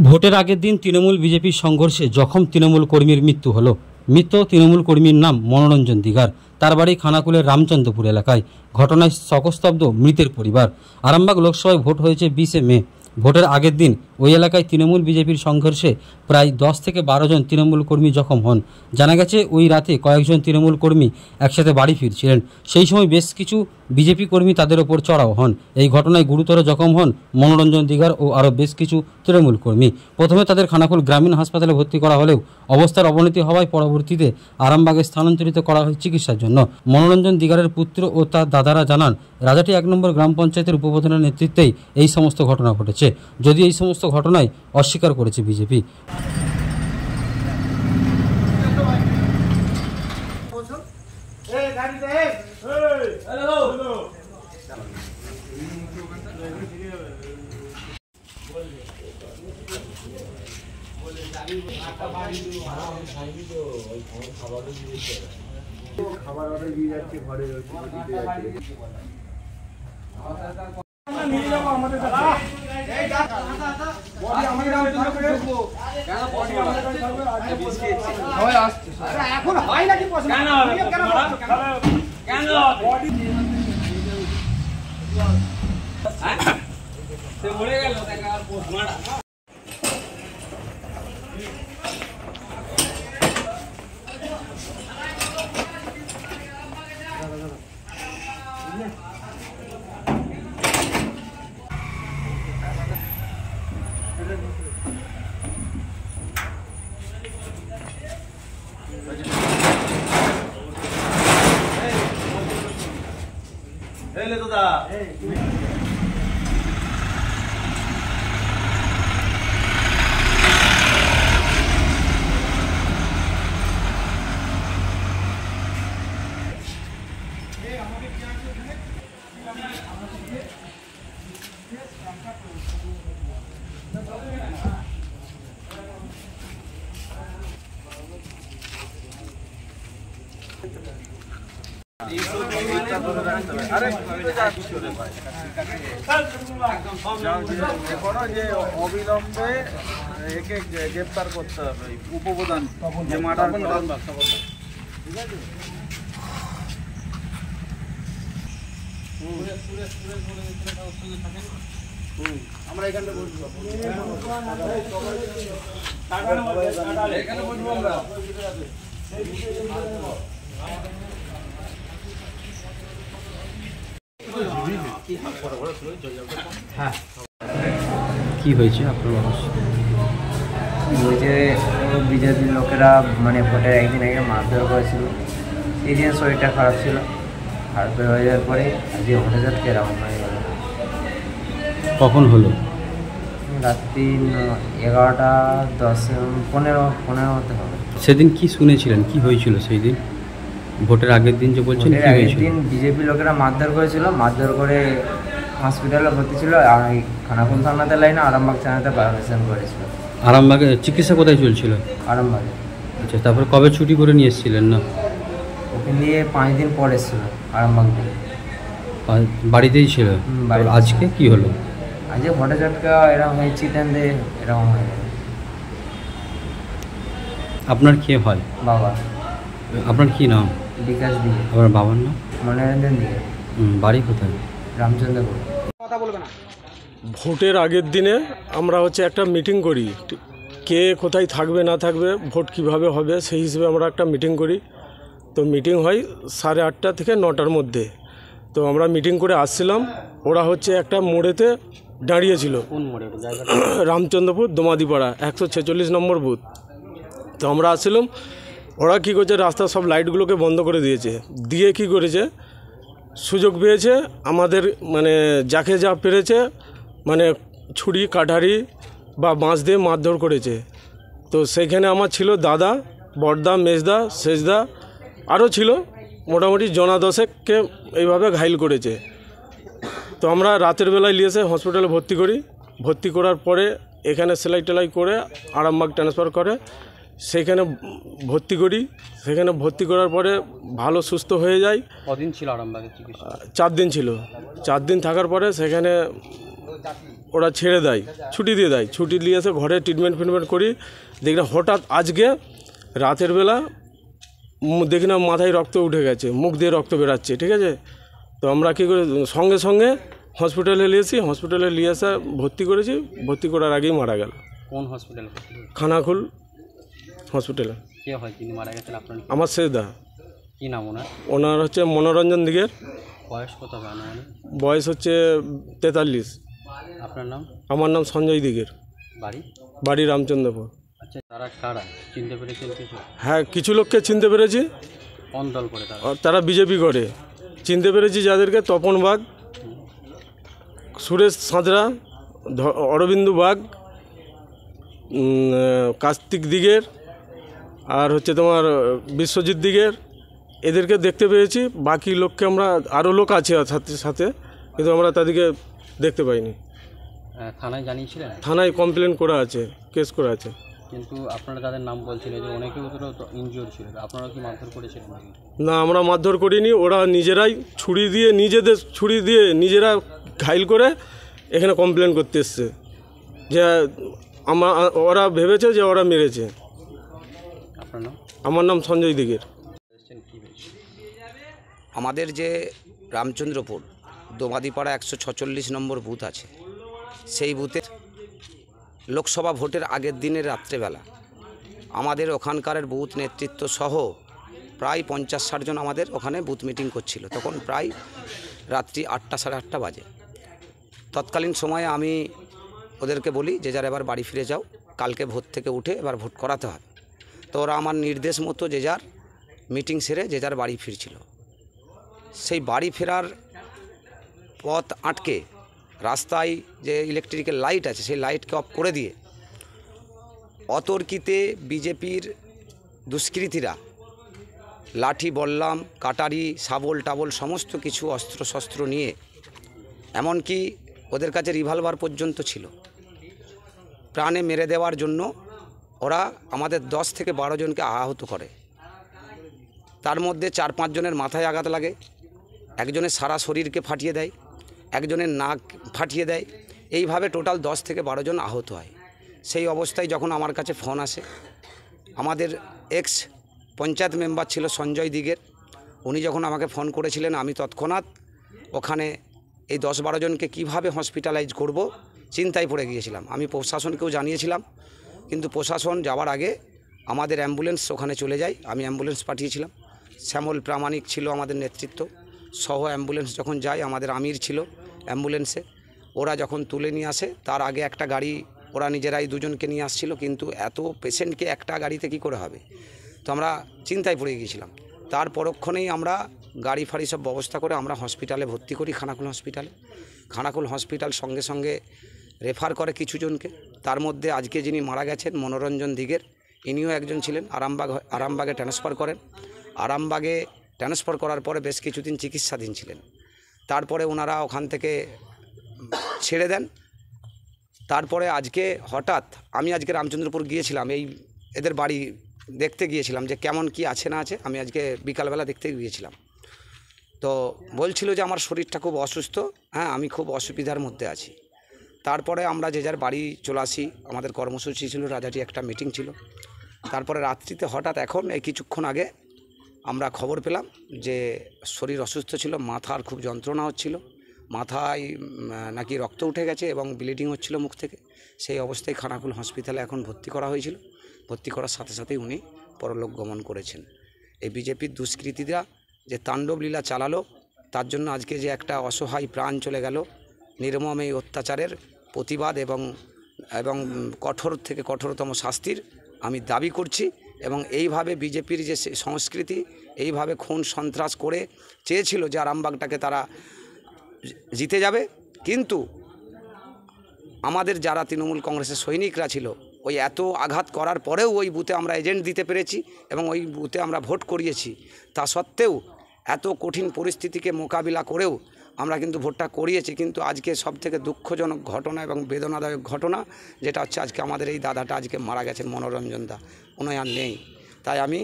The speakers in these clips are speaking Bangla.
ভোটের আগের দিন তৃণমূল বিজেপির সংঘর্ষে জখম তৃণমূল কর্মীর মৃত্যু হলো। মৃত তৃণমূল কর্মীর নাম মনোরঞ্জন দিগার। তার বাড়ি খানাকুলের রামচন্দ্রপুর এলাকায়। ঘটনায় শোকস্তব্ধ মৃতের পরিবার। আরামবাগ লোকসভায় ভোট হয়েছে 20 মে। ভোটের আগের দিন ওই এলাকায় তৃণমূল বিজেপির সংঘর্ষে প্রায় 10 থেকে 12 জন তৃণমূল কর্মী জখম হন। জানা গেছে ওই রাতে কয়েকজন তৃণমূল কর্মী একসাথে বাড়ি ফিরছিলেন। সেই সময় বেশ কিছু বিজেপি কর্মী তাদের ওপর চড়াও হন। এই ঘটনায় গুরুতর জখম হন মনোরঞ্জন দিগার ও আরও বেশ কিছু তৃণমূল কর্মী। প্রথমে তাদের খানাকুল গ্রামীণ হাসপাতালে ভর্তি করা হলেও অবস্থার অবনতি হওয়ায় পরবর্তীতে আরামবাগে স্থানান্তরিত করা হয় চিকিৎসার জন্য। মনোরঞ্জন দিগারের পুত্র ও তার দাদারা জানান, রাজাটি 1 নম্বর গ্রাম পঞ্চায়েতের উপপ্রধানের নেতৃত্বেই এই সমস্ত ঘটনা ঘটেছে। যদি এই সমস্ত ঘটনায় অস্বীকার করেছে বিজেপি। খাবার অর্ডার দিয়ে যাচ্ছে ঘরে এখন হয় নাকি অবিলম্বে একে গ্রেপ্তার করতে হবে, উপপ্রধান যে মার্ডার ঠিক আছে। আমরা এখানে বসবো, কি হয়েছে আপনার বলছে বিজেপির লোকেরা মানে ভোটের একদিন আগে মারধর করেছিল। এই দিন শরীরটা খারাপ ছিল, খারাপ হয়ে যাওয়ার পরে আজকে হঠাৎ এরকম হয়ে গেল। কখন হলো? রাত্রি 11টা 10 15 হতে হবে। সেদিন কি শুনেছিলেন, কি হয়েছিল সেই দিন? ভোটের আগের দিন যে বলছেন, আগের দিন বিজেপি লোকেরা মারধর করেছিল, মারধর করে হসপিটালে ভর্তি ছিল। আর খানাকুল থানাতে লাইনে আরামবাগ থানাতে পারমিশন করেছিল। আরামবাগে চিকিৎসা কোথায় চলছিল? আরামবাগে। আচ্ছা, তারপরে কবে ছুটি করে নিয়ে এসেছিলেন? না, ওখান দিয়ে 5 দিন পর এসেছিল আরামবাগ থেকে। বাড়িতেই ছিল? আজকে কি হলো? আজকে ভোটে ঝটকা এরকম হয়েছে, এরকম হয়ে গেল। আপনার কে হয়? বাবা। আপনার কি নাম? বিকাশ দিয়ে। আপনার বাবার নাম? মনোরঞ্জন দিয়ে। বাড়ি কোথায়? রামচন্দ্রপুর। ভোটের আগের দিনে আমরা একটা মিটিং করি, কে কোথায় থাকবে না থাকবে, ভোট কিভাবে হবে সেই হিসেবে আমরা একটা মিটিং করি। তো মিটিং হয় 8:30 থেকে 9টার মধ্যে। তো আমরা মিটিং করে আসছিলাম, ওরা একটা মোড়েতে দাঁড়িয়েছিল। কোন মোড়ে? রামচন্দ্রপুর দোমাদিপাড়া 146 নম্বর বুথ। তো আমরা আসছিলাম, ওরা কী করছে, রাস্তার সব লাইটগুলোকে বন্ধ করে দিয়েছে। দিয়ে কি করেছে, সুযোগ পেয়েছে আমাদের যাকে যা পেরেছে ছুরি কাঠারি বা বাঁশ দিয়ে মারধর করেছে। তো সেইখানে আমার ছিল দাদা, বড়দা, মেজদা, শেষদা, আরও ছিল মোটামুটি জনা 10কে এইভাবে ঘাইল করেছে। তো আমরা রাতের বেলায় নিয়ে এসে হসপিটালে ভর্তি করি। ভর্তি করার পরে এখানে সেলাই টেলাই করে আরামবাগ ট্রান্সফার করে সেখানে ভর্তি করি। সেখানে ভর্তি করার পরে ভালো সুস্থ হয়ে যায়। কদিন ছিল আরামবাগে চিকিৎসা? 4 দিন ছিল। 4 দিন থাকার পরে সেখানে ওরা ছেড়ে দেয়, ছুটি দিয়ে দেয়। ছুটি নিয়ে এসে ঘরে ট্রিটমেন্ট করি, দেখি না হঠাৎ আজকে রাতের বেলা দেখি না মাথায় রক্ত উঠে গেছে, মুখ দিয়ে রক্ত বেরাচ্ছে, ঠিক আছে। তো আমরা কী করে সঙ্গে সঙ্গে হসপিটালে নিয়েছি, হসপিটালে নিয়ে এসে ভর্তি করেছি, ভর্তি করার আগেই মারা গেল। কোন হসপিটাল? খানাকুল হসপিটালে। কে হয় তিনি মারা গেছেন আপনার? আমার শেষদা। কী নাম ওনার? ওনার হচ্ছে মনোরঞ্জন দিগের। বয়স কত হবে ওনার? বয়স হচ্ছে 43। আপনার নাম? আমার নাম সঞ্জয় দিগের। বাড়ি রামচন্দ্রপুর। আচ্ছা, তারা কারা চিনতে পেরেছেন কিছু? হ্যাঁ, কিছু লোককে চিনতে পেরেছি। কোন দল করে তারা? তারা বিজেপি করে। চিনতে পেরেছি যাদেরকে: তপন বাগ, সুরেশ সাঁতরা, অরবিন্দু বাগ, কার্তিক দিগের, আর হচ্ছে তোমার বিশ্বজিৎ দিগের। এদেরকে দেখতে পেয়েছি। বাকি লোককে আমরা, আরও লোক আছে সাথে সাথে, কিন্তু আমরা তাদেরকে দেখতে পাইনি। থানায় জানিয়েছিলেন? থানায় কমপ্লেন করা আছে, কেস করা আছে। কিন্তু আপনারা তাদের নাম বলছিলেন যে অনেকেও তো ইনজিওর ছিল, আপনারা কি মারধর করেছিলেন? না, আমরা মারধর করিনি। ওরা নিজেরাই নিজেদের ছুরি দিয়ে নিজেরা ঘাইল করে এখানে কমপ্লেন করতে এসছে যে ওরা ভেবেছে যে ওরা মেরেছে। আপনার নাম? আমার নাম সঞ্জয় দিগের। আমাদের যে রামচন্দ্রপুর দোমাদিপাড়া 146 নম্বর বুথ আছে, সেই বুথের লোকসভা ভোটের আগের দিনের রাত্রেবেলা আমাদের ওখানকার বুথ নেতৃত্ব সহ প্রায় 50-60 জন আমাদের ওখানে বুথ মিটিং করছিল। তখন প্রায় রাত্রি 8টা সাড়ে 8টা বাজে। তৎকালীন সময়ে আমি ওদেরকে বলি যে যার এবার বাড়ি ফিরে যাও, কালকে ভোট থেকে উঠে এবার ভোট করাতে হবে। তো ওরা আমার নির্দেশ মতো যে যার মিটিং সেরে যে যার বাড়ি ফিরছিল। সেই বাড়ি ফেরার পথ আটকে রাস্তায় যে ইলেকট্রিক্যাল লাইট আছে সেই লাইটকে অফ করে দিয়ে অতর্কিতে বিজেপির দুষ্কৃতীরা লাঠি, বল্লাম, কাটারি, শাবল টাবল সমস্ত কিছু অস্ত্রশস্ত্র নিয়ে, এমনকি ওদের কাছে রিভলভার পর্যন্ত ছিল, প্রাণে মেরে দেওয়ার জন্য ওরা আমাদের 10 থেকে 12 জনকে আহত করে। তার মধ্যে 4-5 জনের মাথায় আঘাত লাগে, একজনের সারা শরীরকে ফাটিয়ে দেয়, একজনের নাক ফাটিয়ে দেয়। এইভাবে টোটাল 10 থেকে 12 জন আহত হয়। সেই অবস্থায় যখন আমার কাছে ফোন আসে, আমাদের এক্স পঞ্চায়েত মেম্বার ছিল সঞ্জয় দিগের, উনি যখন আমাকে ফোন করেছিলেন, আমি তৎক্ষণাৎ ওখানে এই 10-12 জনকে কীভাবে হসপিটালাইজ করব চিন্তায় পড়ে গিয়েছিলাম। আমি প্রশাসনকেও জানিয়েছিলাম, কিন্তু প্রশাসন যাওয়ার আগে আমাদের অ্যাম্বুলেন্স ওখানে চলে যায়। আমি অ্যাম্বুলেন্স পাঠিয়েছিলাম, শ্যামল প্রামাণিক ছিল আমাদের নেতৃত্ব সহ। অ্যাম্বুলেন্স যখন যায়, আমাদের আমির ছিল অ্যাম্বুলেন্সে। ওরা যখন তুলে নিয়ে আসে, তার আগে একটা গাড়ি ওরা নিজেরাই 2 জনকে নিয়ে আসছিল, কিন্তু এত পেশেন্টকে একটা গাড়িতে কি করে হবে? তো আমরা চিন্তায় পড়ে গিয়েছিলাম। তার পরক্ষণেই আমরা গাড়ি ফাড়ি সব ব্যবস্থা করে আমরা হসপিটালে ভর্তি করি, খানাকুল হসপিটালে। খানাকুল হসপিটাল সঙ্গে সঙ্গে রেফার করে কিছু জনকে। তার মধ্যে আজকে যিনি মারা গেছেন মনোরঞ্জন দিগের, ইনিও একজন ছিলেন। আরামবাগে ট্রান্সফার করেন। আরামবাগে ট্রান্সফার করার পরে বেশ কিছুদিন চিকিৎসাধীন ছিলেন। তারপরে ওনারা ওখান থেকে ছেড়ে দেন। তারপরে আজকে হঠাৎ আমি আজকে রামচন্দ্রপুর গিয়েছিলাম, এদের বাড়ি দেখতে গিয়েছিলাম যে কেমন কি আছে না আছে। আমি আজকে বিকালবেলা দেখতে গিয়েছিলাম, তো বলছিল যে আমার শরীরটা খুব অসুস্থ, হ্যাঁ আমি খুব অসুবিধার মধ্যে আছি। তারপরে আমরা যে যার বাড়ি চলে আসি। আমাদের কর্মসূচি ছিল, রাজাটি একটা মিটিং ছিল। তারপরে রাত্রিতে হঠাৎ এখন এই কিছুক্ষণ আগে আমরা খবর পেলাম যে শরীর অসুস্থ ছিল, মাথার খুব যন্ত্রণা হচ্ছিল, মাথায় নাকি রক্ত উঠে গেছে এবং ব্লিডিং হচ্ছিল মুখ থেকে। সেই অবস্থায় খানাকুল হসপিটালে এখন ভর্তি করা হয়েছিল। ভর্তি করার সাথে সাথেই উনি পরলোক গমন করেছেন। এই বিজেপির দুষ্কৃতীরা যে তাণ্ডব লীলা চালালো, তার জন্য আজকে যে একটা অসহায় প্রাণ চলে গেল, নির্মম এই অত্যাচারের প্রতিবাদ এবং কঠোর থেকে কঠোরতম শাস্তির আমি দাবি করছি। এবং এইভাবে বিজেপির যে সংস্কৃতি, এইভাবে খুন সন্ত্রাস করে চেয়েছিল যে আরামবাগটাকে তারা জিতে যাবে, কিন্তু আমাদের যারা তৃণমূল কংগ্রেসের সৈনিকরা ছিল, ওই এত আঘাত করার পরেও ওই বুথে আমরা এজেন্ট দিতে পেরেছি এবং ওই বুথে আমরা ভোট করিয়েছি। তা সত্ত্বেও এত কঠিন পরিস্থিতিকে মোকাবিলা করেও আমরা কিন্তু ভোটটা করিয়েছি। কিন্তু আজকে সবথেকে দুঃখজনক ঘটনা এবং বেদনাদায়ক ঘটনা যেটা হচ্ছে, আজকে আমাদের এই দাদাটা আজকে মারা গেছেন, মনোরঞ্জন দা, উনি আর নেই। তাই আমি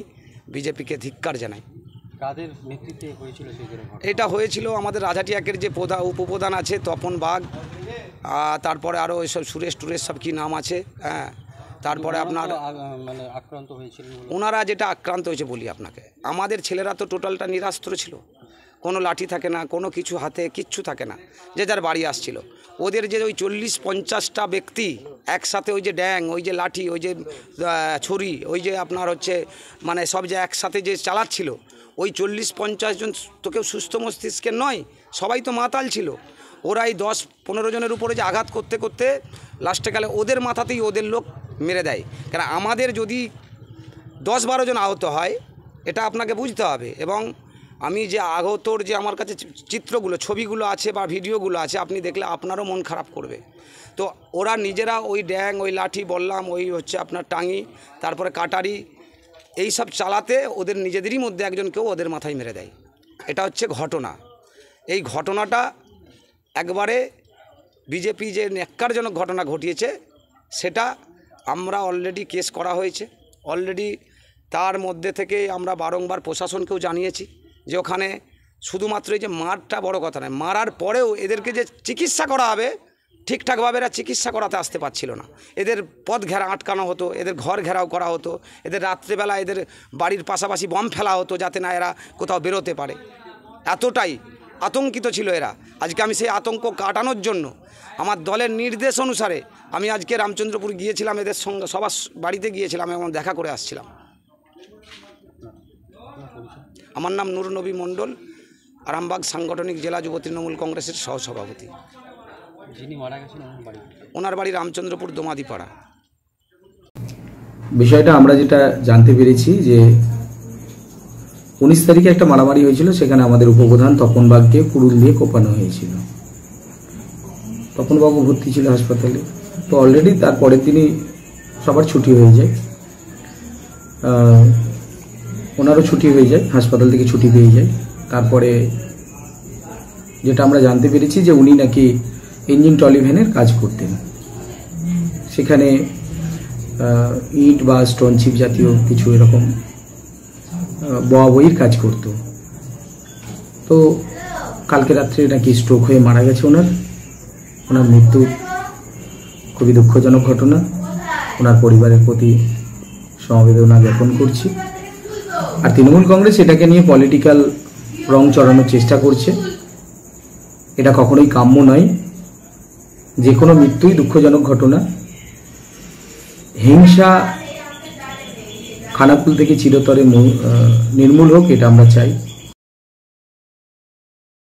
বিজেপিকে ধিক্কার জানাই। কাদের নেতৃত্বে হয়েছিল সেই ঘটনা? এটা হয়েছিল আমাদের রাজাটি একের যে উপপ্রধান আছে তপন বাগ, তারপরে আরও ওইসব সুরেশ টুরেশ সব কী নাম আছে, হ্যাঁ। তারপরে আপনার মানে আক্রান্ত হয়েছিল, ওনারা যেটা আক্রান্ত হয়েছে বলি আপনাকে, আমাদের ছেলেরা তো টোটালটা নিরাস্ত্র ছিল, কোনো লাঠি থাকে না, কোনো কিছু হাতে কিচ্ছু থাকে না, যে যার বাড়ি আসছিল। ওদের যে ওই 40-50টা ব্যক্তি একসাথে, ওই যে ড্যাং, ওই যে লাঠি, ওই যে ছুরি, ওই যে আপনার হচ্ছে মানে সব যে একসাথে যে চালাচ্ছিল, ওই 40-50 জন তো কেউ সুস্থ মস্তিষ্কের নয়, সবাই তো মাতাল ছিল। ওরা এই 10-15 জনের উপরে যে আঘাত করতে করতে লাস্টে কালে ওদের মাথাতেই ওদের লোক মেরে দেয়। কারণ আমাদের যদি 10-12 জন আহত হয়, এটা আপনাকে বুঝতে হবে। এবং আমি যে আহতর যে আমার কাছে চিত্রগুলো, ছবিগুলো আছে বা ভিডিওগুলো আছে, আপনি দেখলে আপনারও মন খারাপ করবে। তো ওরা নিজেরা ওই ড্যাং, ওই লাঠি বললাম, ওই হচ্ছে আপনার টাঙি, তারপরে কাটারি, এই সব চালাতে ওদের নিজেদেরই মধ্যে একজনকেও ওদের মাথায় মেরে দেয়। এটা হচ্ছে ঘটনা। এই ঘটনাটা একবারে বিজেপি যে ন্যাক্কারজনক ঘটনা ঘটিয়েছে, সেটা আমরা অলরেডি কেস করা হয়েছে। অলরেডি তার মধ্যে থেকে আমরা বারংবার প্রশাসনকেও জানিয়েছি যে ওখানে শুধুমাত্র এই যে মারটা বড় কথা নয়, মারার পরেও এদেরকে যে চিকিৎসা করা হবে ঠিকঠাকভাবে এরা চিকিৎসা করাতে আসতে পারছিল না। এদের পথ ঘেরা আটকানো হতো, এদের ঘর ঘেরাও করা হতো, এদের রাত্রেবেলা এদের বাড়ির পাশাপাশি বম ফেলা হতো যাতে না এরা কোথাও বেরোতে পারে। এতটাই আতঙ্কিত ছিল এরা। আজকে আমি সেই আতঙ্ক কাটানোর জন্য আমার দলের নির্দেশ অনুসারে আমি আজকে রামচন্দ্রপুর গিয়েছিলাম, এদের সঙ্গে সবার বাড়িতে গিয়েছিলাম এবং দেখা করে আসছিলাম। আমার নাম নূর নবী মণ্ডল, আরামবাগ সাংগঠনিক জেলা যুব তৃণমূল কংগ্রেসের সহসভাপতি। যিনি মারা গেছেন ওনার বাড়ি রামচন্দ্রপুর দোমাদিপাড়া। বিষয়টা আমরা যেটা জানতে পেরেছি যে 19 তারিখে একটা মারামারি হয়েছিল, সেখানে আমাদের উপপ্রধান তপন বাগকে কুড়ুল দিয়ে কোপানো হয়েছিল। তপনবাবু ভর্তি ছিল হাসপাতালে। তো অলরেডি তারপরের দিনই সবার ছুটি হয়ে যায়, ওনারও ছুটি হয়ে যায়, হাসপাতাল থেকে ছুটি পেয়ে যায়। তারপরে যেটা আমরা জানতে পেরেছি যে উনি নাকি ইঞ্জিন ট্রলি ভ্যানের কাজ করতেন, সেখানে ইট বা স্টোন চিপ জাতীয় কিছু এরকম বইয়ের কাজ করত। তো কালকে রাত্রে নাকি স্ট্রোক হয়ে মারা গেছে ওনার মৃত্যু খুবই দুঃখজনক ঘটনা। ওনার পরিবারের প্রতি সমবেদনা জ্ঞাপন করছি। আর তৃণমূল কংগ্রেস এটাকে নিয়ে পলিটিক্যাল রং চড়ানোর চেষ্টা করছে, এটা কখনোই কাম্য নয়। যে কোনো মৃত্যুই দুঃখজনক ঘটনা। হিংসা খানাকুল থেকে চিরতরে নির্মূল হোক, এটা আমরা চাই।